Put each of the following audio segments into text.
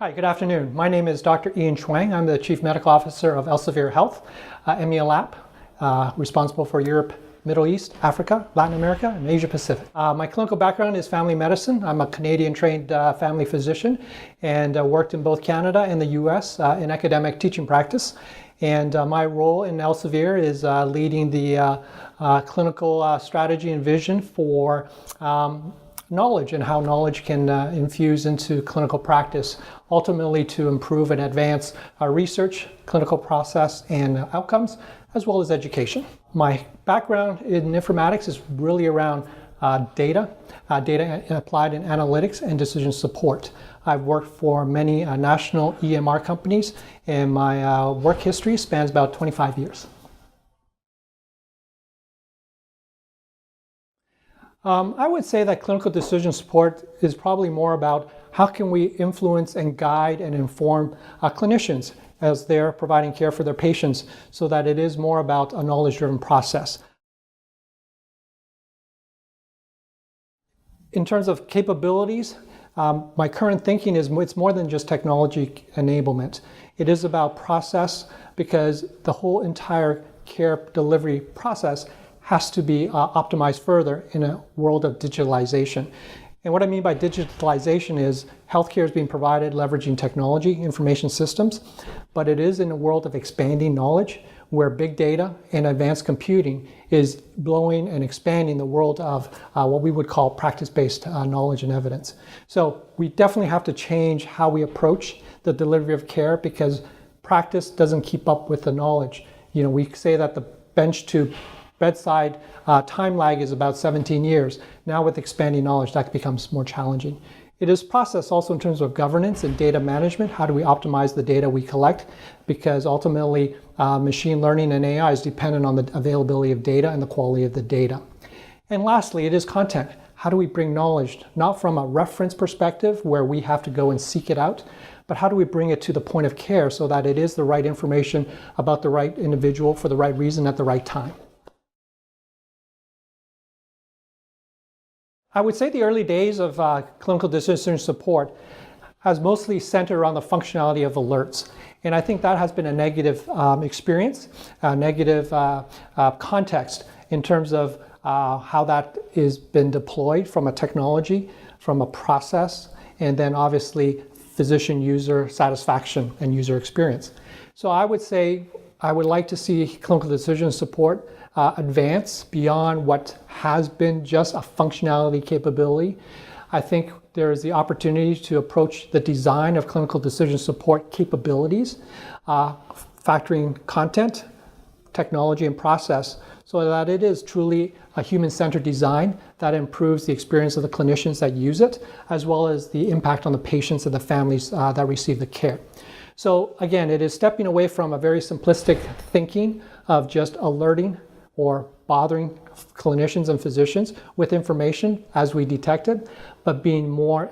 Hi, good afternoon. My name is Dr. Chuang. I'm the Chief Medical Officer of Elsevier Health, EMEALAAP, responsible for Europe, Middle East, Africa, Latin America, and Asia Pacific. My clinical background is family medicine. I'm a Canadian-trained family physician and worked in both Canada and the US in academic teaching practice. And my role in Elsevier is leading the clinical strategy and vision for knowledge and how knowledge can infuse into clinical practice, ultimately to improve and advance research, clinical process, and outcomes, as well as education. My background in informatics is really around data applied in analytics and decision support. I've worked for many national EMR companies, and my work history spans about 25 years. I would say that clinical decision support is probably more about how can we influence and guide and inform clinicians as they're providing care for their patients, so that it is more about a knowledge-driven process. In terms of capabilities, my current thinking is it's more than just technology enablement. It is about process, because the whole entire care delivery process has to be optimized further in a world of digitalization. And what I mean by digitalization is healthcare is being provided leveraging technology, information systems, but it is in a world of expanding knowledge where big data and advanced computing is blowing and expanding the world of what we would call practice-based knowledge and evidence. So we definitely have to change how we approach the delivery of care, because practice doesn't keep up with the knowledge. You know, we say that the bench to bedside time lag is about 17 years. Now with expanding knowledge, that becomes more challenging. It is process also in terms of governance and data management. How do we optimize the data we collect? Because ultimately, machine learning and AI is dependent on the availability of data and the quality of the data. And lastly, it is content. How do we bring knowledge, not from a reference perspective where we have to go and seek it out, but how do we bring it to the point of care so that it is the right information about the right individual for the right reason at the right time? I would say the early days of clinical decision support has mostly centered around the functionality of alerts. And I think that has been a negative experience, a negative context in terms of how that has been deployed from a technology, from a process, and then obviously physician user satisfaction and user experience. So I would say I would like to see clinical decision support advance beyond what has been just a functionality capability. I think there is the opportunity to approach the design of clinical decision support capabilities, factoring content, technology, and process, so that it is truly a human-centered design that improves the experience of the clinicians that use it, as well as the impact on the patients and the families that receive the care. So again, it is stepping away from a very simplistic thinking of just alerting or bothering clinicians and physicians with information as we detect it, but being more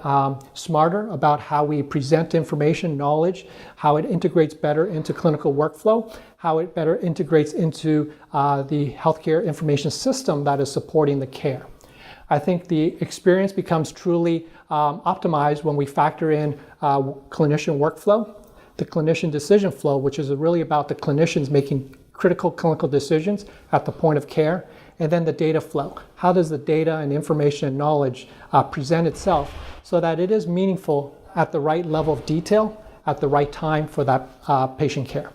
smarter about how we present information, knowledge, how it integrates better into clinical workflow, how it better integrates into the healthcare information system that is supporting the care. I think the experience becomes truly optimized when we factor in clinician workflow, the clinician decision flow, which is really about the clinicians making critical clinical decisions at the point of care, and then the data flow. How does the data and information and knowledge present itself so that it is meaningful at the right level of detail at the right time for that patient care?